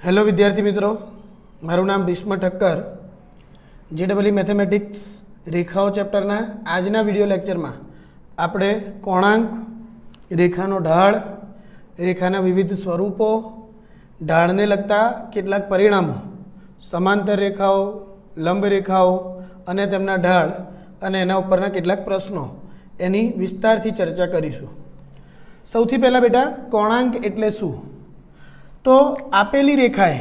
Hello विद्यार्थी मित्रों, मारू नाम भीष्म ठक्कर। जेडबल मैथमेटिक्स रेखाओं चैप्टरना आजना विडियो लेक्चर में आपणे कोणांक, रेखानो ढाळ, रेखाना विविध स्वरूपों, ढाळने लगता केटलाक परिणामों, समांतर रेखाओं, लंब रेखाओं अने तेमना ढाळ अने एना उपरना केटलाक प्रश्नों एनी विस्तारथी चर्चा करीशुं। सौथी पहला बेटा कोणांक एटले शुं? तो आपेली रेखाए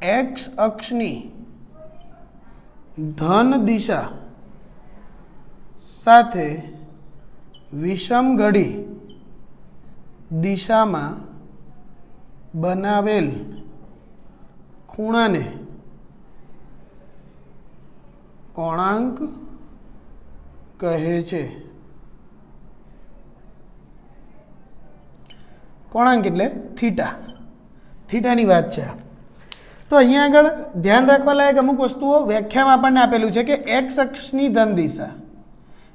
एक्स अक्षनी धन दिशा साथे विषम घड़ी दिशा में बनावेल खूणा ने कोणांक कहे छे। कोणांक एटले थीटा, थीटानी बात छे। तो अहीं आगळ ध्यान राखवा लायक अमुक वस्तुओ व्याख्यामां आपणने आपेलुं छे कि एक्स अक्षनी धन दिशा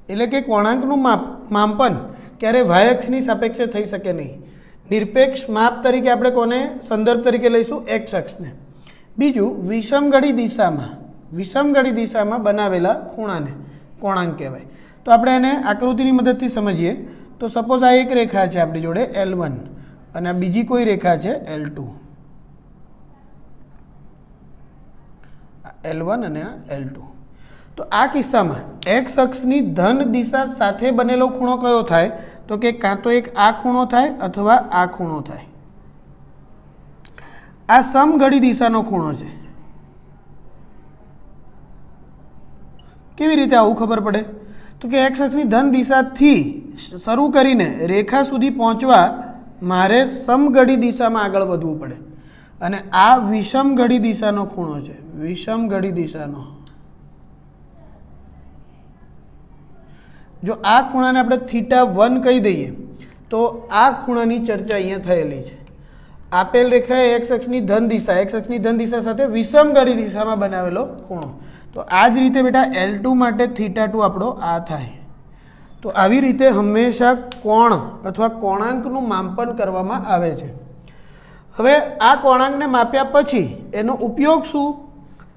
एटले के कोणांकनुं मापन क्यारे वाय अक्षनी सापेक्षे थई शके नहीं। निरपेक्ष माप तरीके आपणे कोने संदर्भ तरीके लईशुं? एक्स अक्षने। बीजुं विषमगढ़ी दिशामां बनावेला खूणाने कोणांक कहेवाय। तो आपणे एने आकृतिनी मददथी समजीए। तो सपोज आ एक रेखा छे आपणी जोड़े L1 અને બીજી કોઈ રેખા છે L2, L1 અને L2। તો આ કિસ્સામાં x અક્ષની ધન દિશા સાથે બનેલો ખૂણો કયો થાય? તો કે કાં તો એક આ ખૂણો થાય અથવા આ ખૂણો થાય। આ સમઘડી દિશાનો ખૂણો છે। કેવી રીતે આવું ખબર પડે? તો કે x અક્ષની ધન દિશાથી શરૂ કરીને રેખા સુધી પહોંચવા मारे समघड़ी दिशा में आगळ वधवुं पड़े अने आ विषमघड़ी दिशानो खूणो छे। विषमघड़ी दिशानो जो आ खूणाने आपणे θ1 कही दईए तो आ खूणानी चर्चा अहींया थयेली छे। आपेल रेखा एक्स अक्षनी धन दिशा साथे विषमघड़ी दिशा में बनावेलो खूणो। तो आ ज रीते बेटा L2 माटे θ2 आपणो आ थाय। तो आवी रीते हमेशा कोण अथवा कोणांकनुं मापन करवामां आवे छे। हवे आ कोणांकने माप्या पछी एनो उपयोग शुं?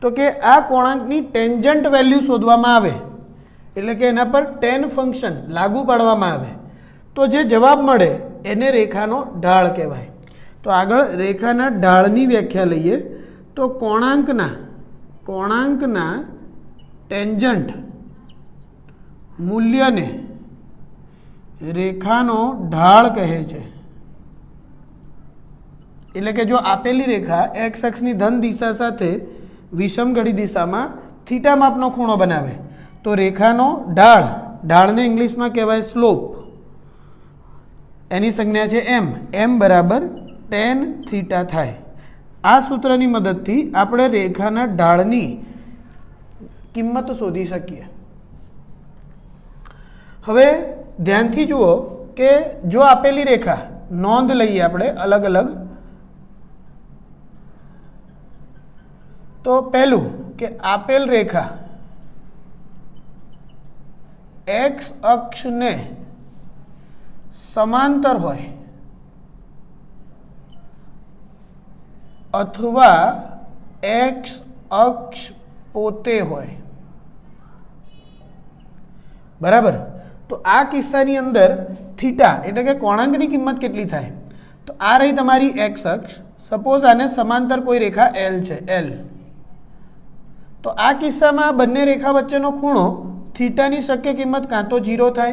तो के आ कोणांकनी टेन्जंट वेल्यू शोधवामां आवे, एटले के एना पर टेन फंक्शन लागू पाडवामां आवे तो जे जवाब मळे एने रेखानो ढाळ कहेवाय। तो आगळ रेखाना ढाळनी व्याख्या लईए तो कोणांकना टेन्जंट मूल्यने रेखानो ढाळ कहे छे। एटले के जो आपेली रेखा एक्स अक्षनी धन दिशा साथे विषमघड़ी दिशा में थीटा मापनो खूणो बनावे तो रेखानो ढाळ, ढाळने इंग्लिश में कहेवाय स्लोप, एनी संज्ञा छे m बराबर tan थीटा थाय। आ सूत्रनी मददथी आपणे रेखाना ढाळनी किंमत शोधी शकीए। हवे ध्यानथी जुओ के जो आपेली रेखा नोंध लईए आपणे अलग अलग। तो पहलू के आपेल रेखा एक्स अक्ष ने समांतर होय अथवा एक्स अक्ष पोते होय, बराबर। तो आ किस्सानी अंदर थीटा एटले के कोणांकनी किंमत केटली थाय? तो आ रही तमारी एक्स अक्ष। सपोज आने समांतर कोई रेखा L छे, L। तो आ किस्सामां बंने रेखा वच्चेनो खूणो थीटानी शक्य किंमत कां तो 0 थाय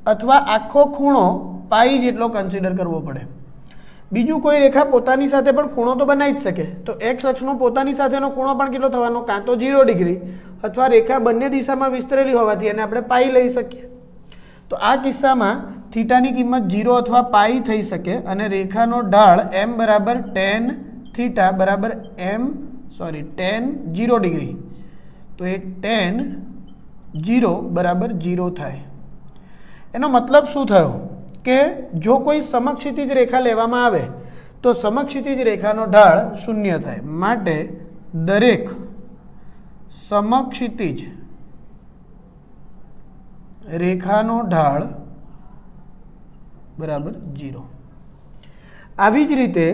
अथवा आखो खूणो पाई जेटलो कन्सिडर करवो पड़े। बीजू कोई रेखा पोतानी साथे पण खूणो तो बनावी ज शके। तो एक्स अक्षनो पोतानी साथेनो खूणो पण केटलो थवानो? कां तो 0 डिग्री अथवा रेखा बंने दिशामां विस्तरेली होवाथी एने आपणे पाई लई शकीए। तो आ किस्सामां थीटानी किंमत 0 अथवा पाई थई शके अने रेखानो ढाळ m बराबर tan थीटा बराबर tan 0 डिग्री। तो ये tan 0 बराबर 0 थाय। एनो मतलब शुं थयो के जो कोई समक्षितिज रेखा लेवामां आवे तो समक्षितिज रेखानो ढाळ 0 थाय। माटे दरेक समक्षितिज रेखानो ढाळ બરાબર 0. આવી જ રીતે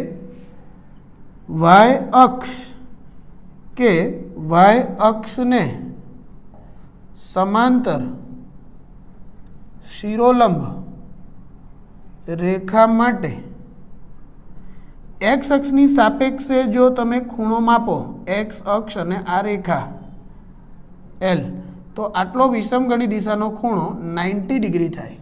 વાય અક્ષ કે વાય અક્ષને સમાંતર શિરોલંબ રેખા માટે એક્સ અક્ષની સાપેક્ષે જો તમે ખૂણો માપો, એક્સ અક્ષ અને આ રેખા એલ, તો આટલો વિષમગણી દિશાનો ખૂણો 90 ડિગ્રી થાય.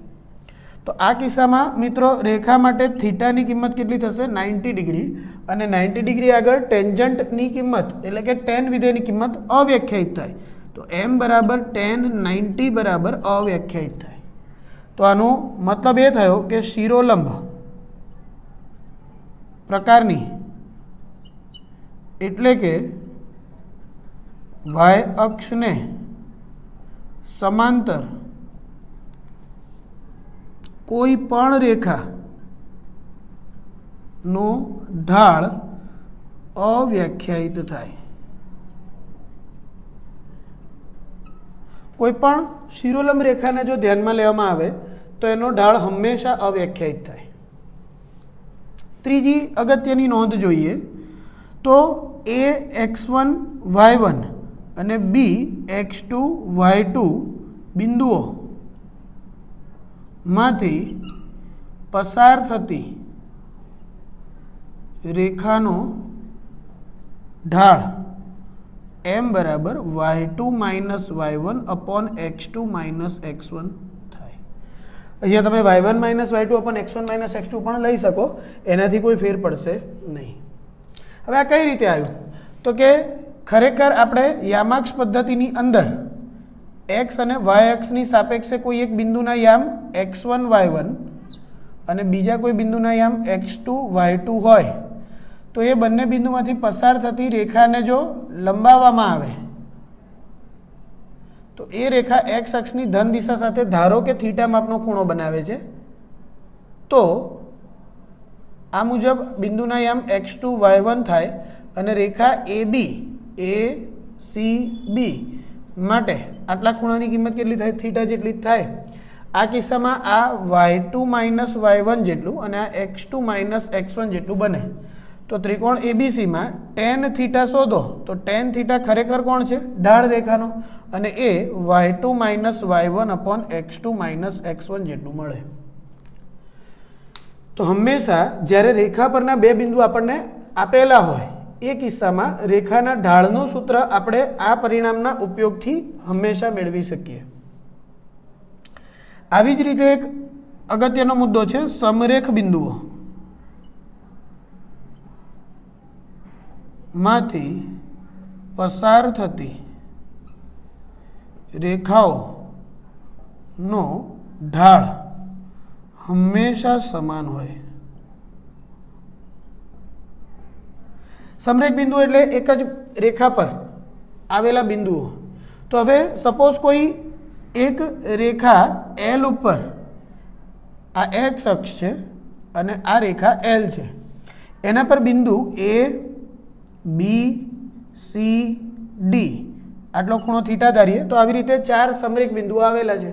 તો આ કિસ્સામાં મિત્રો રેખા માટે થીટાની કિંમત કેટલી થશે? 90 ડિગ્રી. અને 90 ડિગ્રી આગળ ટેન્જન્ટની કિંમત એટલે કે ટેન વિધેયની કિંમત અવ્યાખ્યાયિત થાય. તો m બરાબર tan 90 બરાબર અવ્યાખ્યાયિત થાય. તો આનો મતલબ એ થયો કે શિરોલંબ પ્રકારની એટલે કે વાય અક્ષને સમાંતર કોઈ પણ રેખાનો ઢાળ અવ્યાખ્યાયિત થાય. કોઈ પણ શિરોલંબ રેખાને જો ધ્યાનમાં લેવામાં આવે તો એનો ઢાળ હંમેશા અવ્યાખ્યાયિત થાય. ત્રીજી અગત્યની નોંધ જોઈએ તો a x1 y1 અને b x2 y2 બિંદુઓ માંથી પસાર થતી રેખાનો ઢાળ m બરાબર y2 minus y1 upon x2 minus x1 થાય. અહીંયા તમે y1 minus y2 upon x1 minus x2 પણ લઈ શકો, એનાથી કોઈ ફેર પડશે નહીં. હવે આ કઈ રીતે આવ્યું? તો કે ખરેખર આપણે યામાક્ષ પદ્ધતિની અંદર x અને y અક્ષની સાપેક્ષે કોઈ એક બિંદુના યામ x1 y1 અને બીજા કોઈ બિંદુના યામ x2 y2 હોય તો એ બંને બિંદુમાંથી પસાર થતી રેખાને જો લંબાવવામાં આવે તો એ રેખા x અક્ષની ધન દિશા સાથે ધારો કે થીટા માપનો ખૂણો બનાવે છે. તો આ મુજબ બિંદુના યામ x2 y1 થાય અને રેખા AB ACB માટે આટલા ખૂણાની કિંમત કેટલી થાય? થીટા જેટલી જ થાય. આ કિસ્સામાં આ y2 માઇનસ y1 જેટલું અને આ x2 માઇનસ x1 જેટલું બને. તો ત્રિકોણ એબીસીમાં tan થીટા શોધો તો tan થીટા ખરેખર કોણ છે? ઢાળ રેખાનો, અને એ y2 minus y1 upon x2 minus x1 જેટલું મળે. તો હંમેશા જ્યારે રેખા પરના બે બિંદુ આપણને આપેલા હોય એ કિસ્સામાં રેખાના ઢાળનું સૂત્ર આપણે આ પરિણામના ઉપયોગથી હંમેશા મેળવી શકીએ. આવી જ રીતે એક અગત્યનો મુદ્દો છે સમરેખ બિંદુઓ માંથી પસાર થતી રેખાઓનો ઢાળ હંમેશા સમાન હોય. સમરેખ બિંદુ એટલે એક જ રેખા પર આવેલા બિંદુઓ. તો હવે સપોઝ કોઈ એક રેખા L ઉપર આ x અક્ષ છે અને આ રેખા L છે, એના પર બિંદુ A B C D આટલો ખૂણો થીટા ધારીએ તો આવી રીતે ચાર સમરેખ બિંદુઓ આવેલા છે.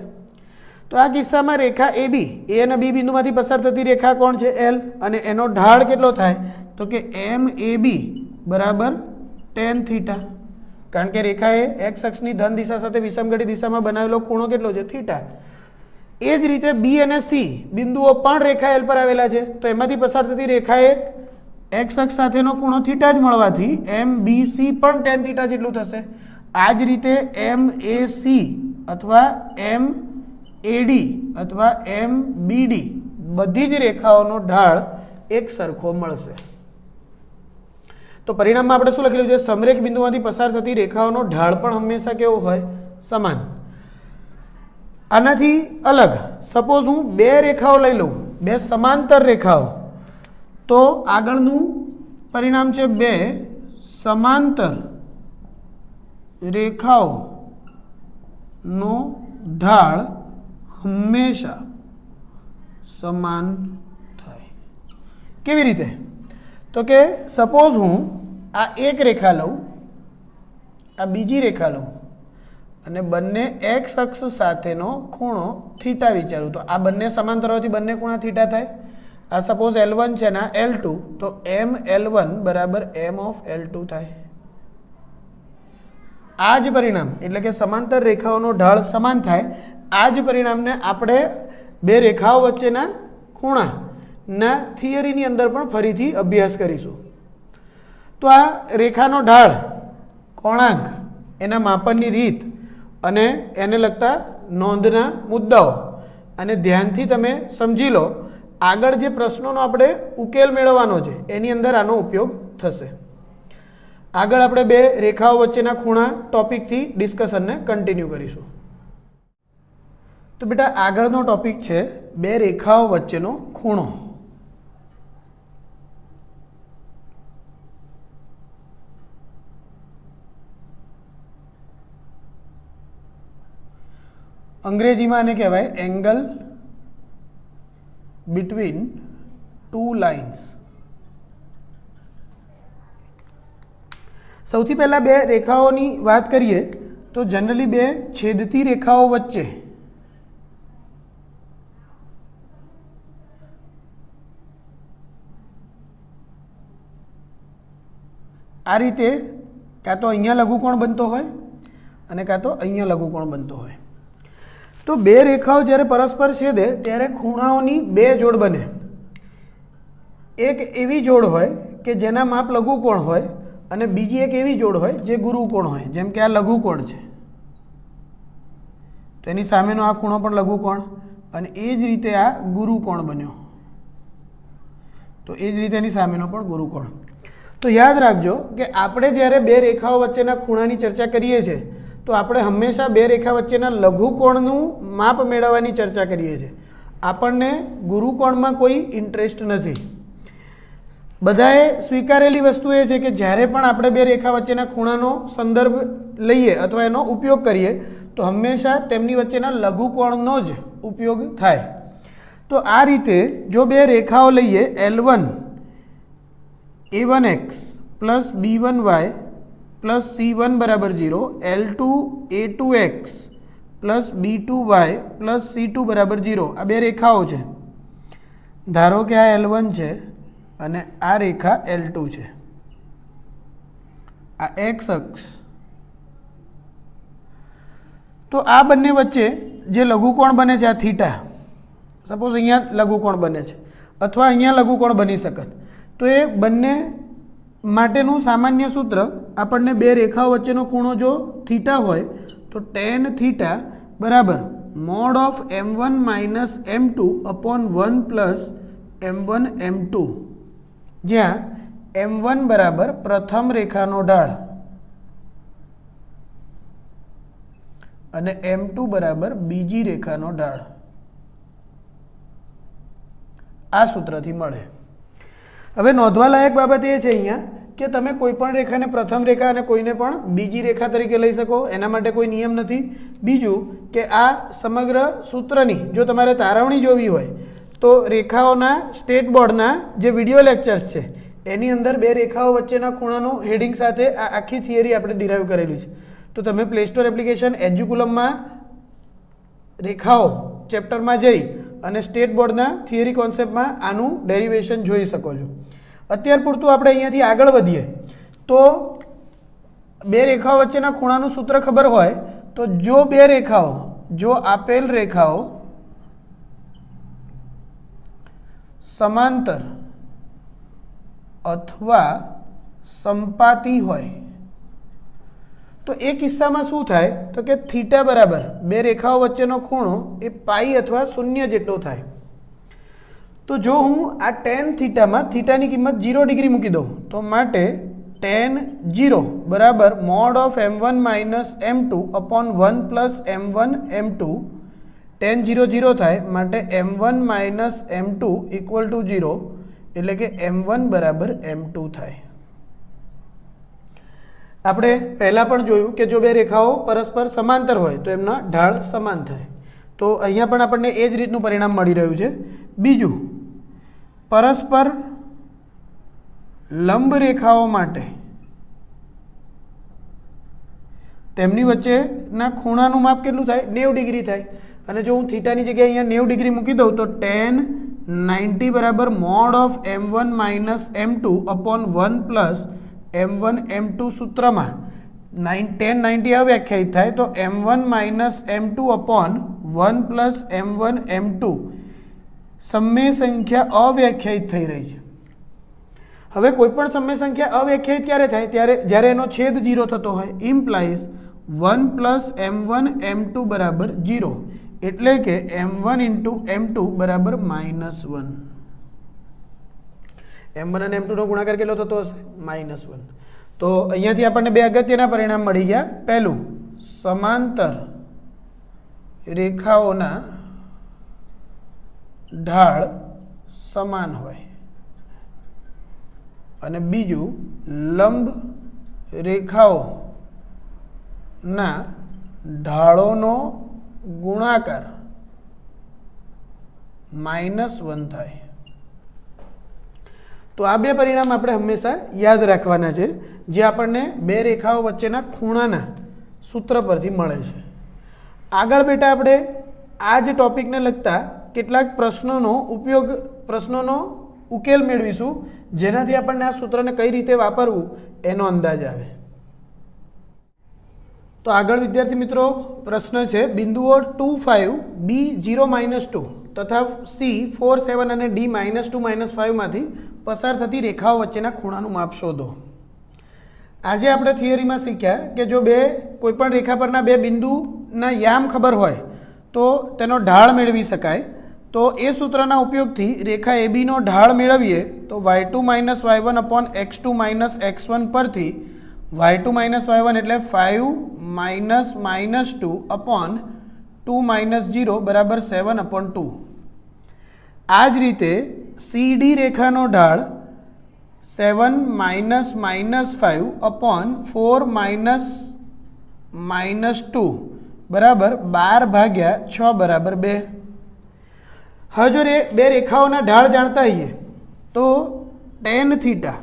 તો આ કિસ્સામાં રેખા AB A અને B બિંદુમાંથી પસાર થતી રેખા કોણ છે? L, અને એનો ઢાળ કેટલો થાય? તો કે MAB બરાબર tan થીટા, કારણ કે રેખાએ x અક્ષની ધન દિશા સાથે વિષમગણી દિશામાં બનાવેલો ખૂણો કેટલો છે? થીટા. એ જ રીતે B અને C બિંદુઓ પણ રેખા L પર આવેલા છે, તો એમાંથી પસાર થતી રેખાએ x અક્ષ સાથેનો ખૂણો થીટા જ મળવાથી MBC પણ tan થીટા જેટલું થશે. આ જ રીતે MAC અથવા MAD અથવા MBD બધી જ રેખાઓનો ઢાળ એક સરખો મળશે. તો પરિણામમાં આપણે શું લખેલું છે? સમરેખ બિંદુમાંથી પસાર થતી રેખાઓનો ઢાળ પણ હંમેશા કેવો હોય? સમાન. આનાથી અલગ સપોઝ હું બે રેખાઓ લઈ લઉં, બે સમાંતર રેખાઓ, તો આગળનું પરિણામ છે બે સમાંતર રેખાઓનો ઢાળ હંમેશા સમાન થાય. કેવી રીતે? તો કે સપોઝ હું આ એક રેખા લઉં, આ બીજી રેખા લઉં અને બંને એક્સ અક્ષ સાથેનો ખૂણો થીટા વિચારું તો આ બંને સમાંતર હોવાથી બંને ખૂણા થીટા થાય. આ સપોઝ L1 છે ને L2 તો એમ L1 બરાબર એમ ઓફ L2 થાય. આ જ પરિણામ એટલે કે સમાંતર રેખાઓનો ઢાળ સમાન થાય આ જ પરિણામને આપણે બે રેખાઓ વચ્ચેના ખૂણાના થિયરીની અંદર પણ ફરીથી અભ્યાસ કરીશું. તો આ રેખાનો ઢાળ કોણાંક એના માપનની રીત અને એને લગતા નોંધના મુદ્દાઓ અને ધ્યાનથી તમે સમજી લો. આગળ જે પ્રશ્નોનો આપણે ઉકેલ મેળવવાનો છે એની અંદર આનો ઉપયોગ થશે. આગળ આપણે બે રેખાઓ વચ્ચેના ખૂણા ટોપિકથી ડિસ્કશનને કન્ટિન્યુ કરીશું. તો બેટા આગળનો ટોપિક છે બે રેખાઓ વચ્ચેનો ખૂણો. અંગ્રેજીમાં આને કહેવાય એંગલ બિટવીન ટુ લાઇન્સ. સૌથી પહેલાં બે રેખાઓની વાત કરીએ તો જનરલી બે છેદતી રેખાઓ વચ્ચે આ રીતે કાં તો અહીંયા લઘુકોણ બનતો હોય અને કાં તો અહીંયા લઘુકોણ બનતો હોય. તો બે રેખાઓ જ્યારે પરસ્પર છેદે ત્યારે ખૂણાઓની બે જોડ બને. એક એવી જોડ હોય કે જેના માપ લઘુકોણ હોય અને બીજી એક એવી જોડ હોય જે ગુરુકોણ હોય. જેમ કે આ લઘુકોણ છે તો એની સામેનો આ ખૂણો પણ લઘુકોણ અને એ જ રીતે આ ગુરુકોણ બન્યો તો એ જ રીતે એની સામેનો પણ ગુરુકોણ. તો યાદ રાખજો કે આપણે જ્યારે બે રેખાઓ વચ્ચેના ખૂણાની ચર્ચા કરીએ છીએ તો આપણે હંમેશા બે રેખા વચ્ચેના લઘુકોણનું માપ મેળવવાની ચર્ચા કરીએ છીએ. આપણને ગુરુકોણમાં કોઈ ઇન્ટરેસ્ટ નથી. બધાએ સ્વીકારેલી વસ્તુ એ છે કે જ્યારે પણ આપણે બે રેખા વચ્ચેના ખૂણાનો સંદર્ભ લઈએ અથવા એનો ઉપયોગ કરીએ તો હંમેશા તેમની વચ્ચેના લઘુકોણનો જ ઉપયોગ થાય. તો આ રીતે જો બે રેખાઓ લઈએ L1 A1x plus B1y plus C1 બરાબર 0, L2 A2x plus B2y plus C2 બરાબર 0 આ બે રેખાઓ છે. ધારો કે આ L1 છે અને આ રેખા L2 છે. આ x અક્ષ. તો આ બંને વચ્ચે જે લઘુકોણ બને છે આ થીટા. સપોઝ અહીંયા લઘુકોણ બને છે અથવા અહીંયા લઘુકોણ બની શકે તો એ બંને માટેનું સામાન્ય સૂત્ર આપણને બે રેખાઓ વચ્ચેનો ખૂણો જો થીટા હોય તો tan થીટા બરાબર mode of m1 minus m2 upon 1 plus m1 m2 જ્યાં m1 બરાબર પ્રથમ રેખાનો ઢાળ અને m2 બરાબર બીજી રેખાનો ઢાળ. આ સૂત્રથી મળે. હવે નોંધવા લાયક બાબત એ છે અહીંયા કે તમે કોઈ પણ રેખાને પ્રથમ રેખા અને કોઈને પણ બીજી રેખા તરીકે લઈ શકો. એના માટે કોઈ નિયમ નથી. બીજું કે આ સમગ્ર સૂત્રની જો તમારે તારવણી જોવી હોય તો રેખાઓના સ્ટેટ બોર્ડના જે વિડીયો લેક્ચર્સ છે એની અંદર બે રેખાઓ વચ્ચેના ખૂણાનો હેડિંગ સાથે આ આખી થિયરી આપણે ડિરાઈવ કરેલી છે. તો તમે પ્લે સ્ટોર એપ્લિકેશન એજ્યુકુલમમાં રેખાઓ ચેપ્ટરમાં જઈ અને સ્ટેટ બોર્ડના થિયરી કોન્સેપ્ટમાં આનું ડેરિવેશન જોઈ શકો છો. અત્યાર પૂરતું આપણે અહીંયાથી આગળ વધીએ તો બે રેખાઓ વચ્ચેના ખૂણાનું સૂત્ર ખબર હોય તો જો આપેલ રેખાઓ સમાંતર અથવા સંપાતી હોય તો એ કિસ્સામાં શું થાય તો કે થીટા બરાબર બે રેખાઓ વચ્ચેનો ખૂણો એ પાઈ અથવા 0 જેટલો થાય. તો જો હું આ tan થીટામાં થીટાની કિંમત 0 ડિગ્રી મૂકી દઉં તો માટે tan 0 બરાબર mode of m1 minus m2 upon 1 plus m1 m2 tan 0 0 થાય માટે m1 minus m2 equal to 0 એટલે કે m1 બરાબર m2 થાય. આપણે પહેલાં પણ જોયું કે જો બે રેખાઓ પરસ્પર સમાંતર હોય તો એમના ઢાળ સમાન થાય. તો અહીંયા પણ આપણને એ જ રીતનું પરિણામ મળી રહ્યું છે. બીજું પરસ્પર લંબ રેખાઓ માટે તેમની વચ્ચેના ખૂણાનું માપ કેટલું થાય? 90 ડિગ્રી થાય. અને જો હું થીટાની જગ્યાએ અહીંયા 90 ડિગ્રી મૂકી દઉં તો tan 90 બરાબર mode of m1 minus m2 upon 1 plus m1 m2 સૂત્રમાં tan 90 અવ્યાખ્યાયિત થાય તો m1 minus m2 upon 1 plus m1 m2 સમય સંખ્યા અવ્યાખ્યાયિત થઈ રહી છે. હવે કોઈ પણ સમય સંખ્યા અવ્યાખ્યાયિત ક્યારે થાય? જ્યારે એનો છેદ 0 થતો હોય. ઇમ્પ્લાઇઝ 1 પ્લસ m1 m2 બરાબર 0, એટલે કે m1 ઇન્ટુ m2 બરાબર -1. m1 અને m2 નો ગુણાકાર કેટલો થતો હશે? -1. તો અહીંયાથી આપણને બે અગત્યના પરિણામ મળી ગયા. પહેલું, સમાંતર રેખાઓના ઢાળ સમાન હોય. અને બીજું, લંબ રેખાઓના ઢાળોનો ગુણાકાર -1 થાય. તો આ બે પરિણામ આપણે હંમેશા યાદ રાખવાના છે, જે આપણને બે રેખાઓ વચ્ચેના ખૂણાના સૂત્ર પરથી મળે છે. આગળ બેટા આપણે આ જ ટોપિકને લગતા કેટલાક પ્રશ્નોનો ઉકેલ મેળવીશું, જેનાથી આપણને આ સૂત્રને કઈ રીતે વાપરવું એનો અંદાજ આવે. તો આગળ વિદ્યાર્થી મિત્રો પ્રશ્ન છે, બિંદુઓ 2, 5, B 0, -2 તથા C 4, 7 અને D -2, -5 માંથી પસાર થતી રેખાઓ વચ્ચેના ખૂણાનું માપ શોધો. આજે આપણે થિયરીમાં શીખ્યા કે જો કોઈ પણ રેખા પરના બે બિંદુના યામ ખબર હોય તો તેનો ઢાળ મેળવી શકાય. તો એ સૂત્રના ઉપયોગથી રેખા AB નો ઢાળ મેળવીએ તો y2 - y1 upon x2 - x1 પરથી y2 - y1 એટલે 5 - -2 અપોન 2 - 0 બરાબર 7/2. આ જ રીતે CD રેખાનો ઢાળ 7 - -5 અપોન 4 - -2 બરાબર 12/6 બરાબર 2. હવે જો બે રેખાઓના ઢાળ જાણતા હોઈએ તો tan થીટા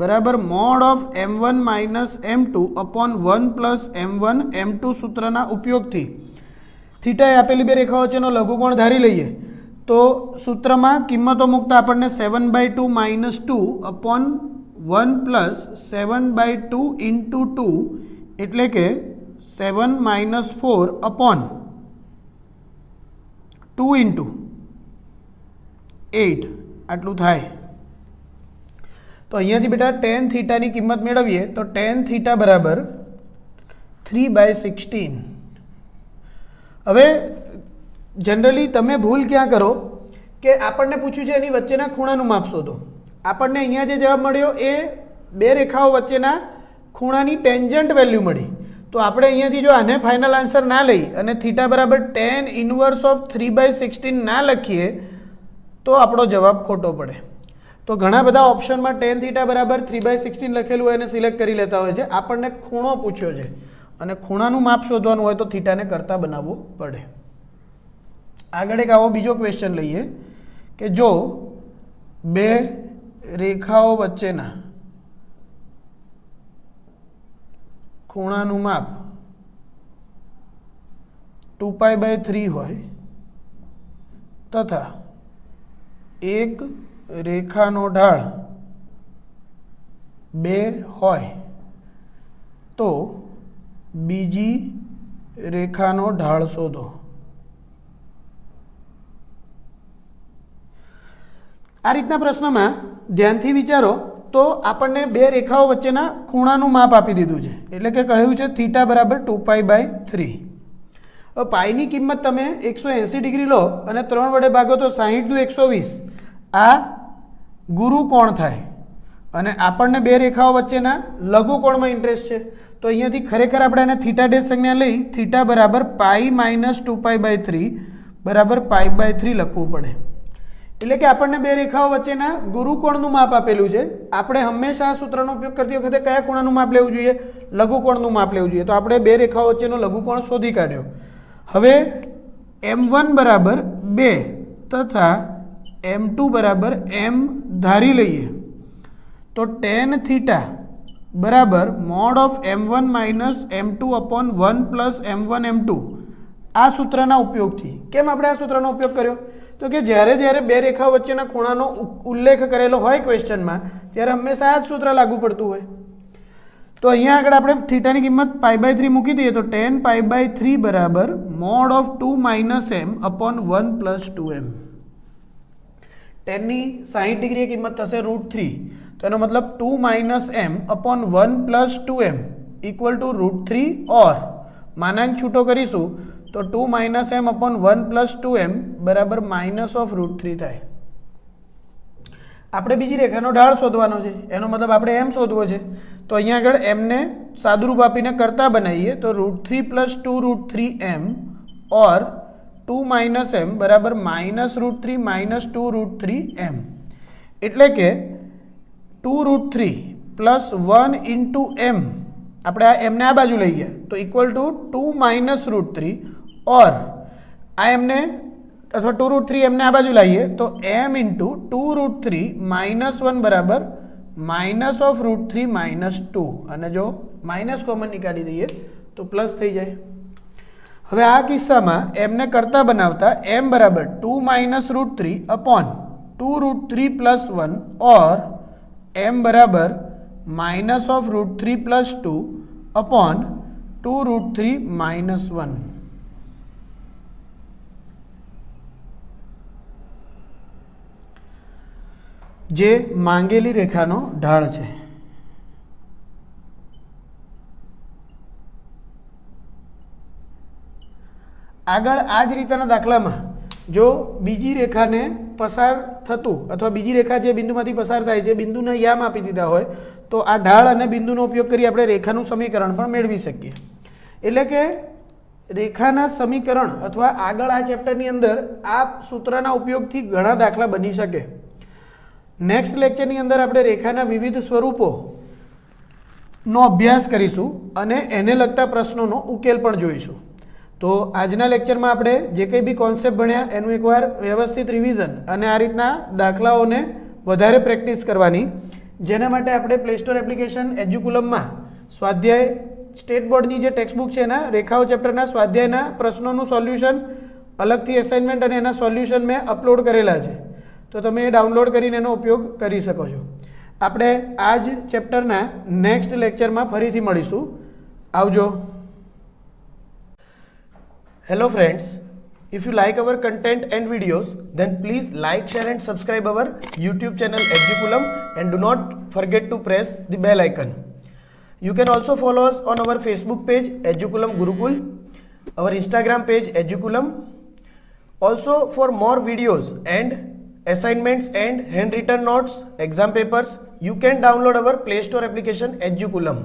બરાબર mode of m1 minus m2 upon 1 plus m1 m2 સૂત્રના ઉપયોગથી થીટાએ આપેલી બે રેખાઓ વચ્ચેનો લઘુકોણ ધારી લઈએ તો સૂત્રમાં કિંમતો મૂકતા આપણને 7/2 -2 અપોન 1 પ્લસ 7/2 ઇન્ટુ 2 એટલે કે 7 - 4 અપોન 2 ઇન્ટુ 8 આટલું થાય. તો અહીંયાથી બેટા tan થીટાની કિંમત મેળવીએ તો tan થીટા બરાબર 3/16. હવે જનરલી તમે ભૂલ ક્યાં કરો કે આપણને પૂછ્યું છે એની વચ્ચેના ખૂણાનું માપ શોધો. આપણને અહીંયા જે જવાબ મળ્યો એ બે રેખાઓ વચ્ચેના ખૂણાની ટેન્જન્ટ વેલ્યુ મળી. તો આપણે અહીંયાથી જો આને ફાઇનલ આન્સર ના લઈ અને થીટા બરાબર tan ઇન્વર્સ ઓફ 3/16 ના લખીએ તો આપણો જવાબ ખોટો પડે. તો ઘણા બધા ઓપ્શનમાં tan થીટા બરાબર 3/16 લખેલું હોય એને સિલેક્ટ કરી લેતા હોય છે. આપણને ખૂણો પૂછ્યો છે અને ખૂણાનું માપ શોધવાનું હોય તો થીટાને કરતા બનાવવું પડે. આગળ એક આવો બીજો ક્વેશ્ચન લઈએ કે જો બે રેખાઓ વચ્ચેના ખૂણાનું માપ 2π/3 હોય તથા એક રેખાનો ઢાળ 2 હોય તો બીજી રેખાનો ઢાળ શોધો. આ રીતના પ્રશ્નમાં ધ્યાનથી વિચારો તો આપણને બે રેખાઓ વચ્ચેના ખૂણાનું માપ આપી દીધું છે, એટલે કે કહ્યું છે થીટા બરાબર 2π/3. હવે પાઈની કિંમત તમે 180 ડિગ્રી લો અને 3 વડે ભાગો તો 60 દુ 120. આ ગુરુ કોણ થાય અને આપણને બે રેખાઓ વચ્ચેના લઘુ કોણમાં ઇન્ટરેસ્ટ છે. તો અહીંયાથી ખરેખર આપણે એને થીટા ડેશ સંજ્ઞા લઈ થીટા બરાબર પાઈ - 2π/3 બરાબર π/3 લખવું પડે. એટલે કે આપણને બે રેખાઓ વચ્ચેના ગુરુકોણનું માપ આપેલું છે. આપણે હંમેશા આ સૂત્રનો ઉપયોગ કરતી વખતે કયા કોણનું માપ લેવું જોઈએ? લઘુકોણનું માપ લેવું જોઈએ. તો આપણે બે રેખાઓ વચ્ચેનો લઘુકોણ શોધી કાઢ્યો. હવે m1 બરાબર 2 તથા m2 બરાબર m ધારી લઈએ તો tan થીટા બરાબર mode of m1 minus m2 upon 1 plus m1 m2 આ સૂત્રના ઉપયોગથી. કેમ આપણે આ સૂત્રનો ઉપયોગ કર્યો? તો કે જ્યારે જ્યારે બે રેખાઓ વચ્ચેના ખૂણાનો ઉલ્લેખ કરેલો હોય ક્વેશ્ચનમાં ત્યારે હંમેશા આ જ સૂત્ર લાગુ પડતું હોય. તો અહીંયા આગળ આપણે થીટાની કિંમત π/3 મૂકી દઈએ તો tan π/3 બરાબર mode of 2 minus m upon 1 plus 2m. ટેનની 60 degree કિંમત થશે √3. તો એનો મતલબ 2 minus m upon 1 plus 2m equal to √3 ઓર માનાંક છૂટો કરીશું તો 2 minus m upon 1 plus 2m બરાબર માઇનસ ઓફ √3 થાય. આપણે બીજી રેખાનો ઢાળ શોધવાનો છે, એનો મતલબ આપણે m શોધવો છે. તો અહીંયા આગળ m ને સાદુરૂપ આપીને કરતા બનાવીએ તો √3 પ્લસ 2√3m ઓર 2 માઇનસ m બરાબર માઇનસ √3 માઇનસ 2√3m. એટલે કે 2√3 પ્લસ 1 ઇન્ટુ m આપણે આ એમને આ બાજુ લઈ ગયા તો ઇક્વલ ટુ 2 માઇનસ √3 ઓર આ એમને અથવા 2√3 એમને આ બાજુ લાવીએ તો m ઇન્ટુ 2√3 માઇનસ 1 બરાબર માઇનસ ઓફ √3 માઇનસ 2 અને જો માઇનસ કોમન નીકાળી દઈએ તો પ્લસ થઈ જાય. હવે આ કિસ્સામાં એમને કરતા બનાવતા m બરાબર 2 માઇનસ √3 અપોન 2√3 પ્લસ 1 ઓર m બરાબર minus of √3 plus 2 upon 2√3 minus 1. જે માંગેલી રેખાનો ઢાળ છે. આગળ આ જ રીતના દાખલામાં જો બીજી રેખાને પસાર થતું અથવા બીજી રેખા જે બિંદુમાંથી પસાર થાય છે બિંદુને યામ આપી દીધા હોય તો આ ઢાળ અને બિંદુનો ઉપયોગ કરી આપણે રેખાનું સમીકરણ પણ મેળવી શકીએ. એટલે કે રેખાના સમીકરણ અથવા આગળ આ ચેપ્ટરની અંદર આ સૂત્રના ઉપયોગથી ઘણા દાખલા બની શકે. નેક્સ્ટ લેક્ચરની અંદર આપણે રેખાના વિવિધ સ્વરૂપોનો અભ્યાસ કરીશું અને એને લગતા પ્રશ્નોનો ઉકેલ પણ જોઈશું. તો આજના લેક્ચરમાં આપણે જે કંઈ બી કોન્સેપ્ટ ભણ્યા એનું એકવાર વ્યવસ્થિત રિવિઝન અને આ રીતના દાખલાઓને વધારે પ્રેક્ટિસ કરવાની, જેના માટે આપણે પ્લે સ્ટોર એપ્લિકેશન એજ્યુકુલમમાં સ્વાધ્યાય સ્ટેટ બોર્ડની જે ટેક્સ્ટબુક છે એના રેખાઓ ચેપ્ટરના સ્વાધ્યાયના પ્રશ્નોનું સોલ્યુશન અલગથી એસાઇનમેન્ટ અને એના સોલ્યુશન મેં અપલોડ કરેલા છે. તો તમે એ ડાઉનલોડ કરીને એનો ઉપયોગ કરી શકો છો. આપણે આ જ ચેપ્ટરના નેક્સ્ટ લેક્ચરમાં ફરીથી મળીશું. આવજો. Hello friends, if you like our content and videos then please like, share and subscribe our YouTube channel Educulum and do not forget to press the bell icon. You can also follow us on our Facebook page Educulum Gurukul, our Instagram page Educulum. Also for more videos and assignments and handwritten notes, exam papers, you can download our Play Store application Educulum.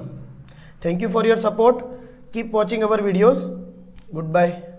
Thank you for your support. Keep watching our videos. Goodbye.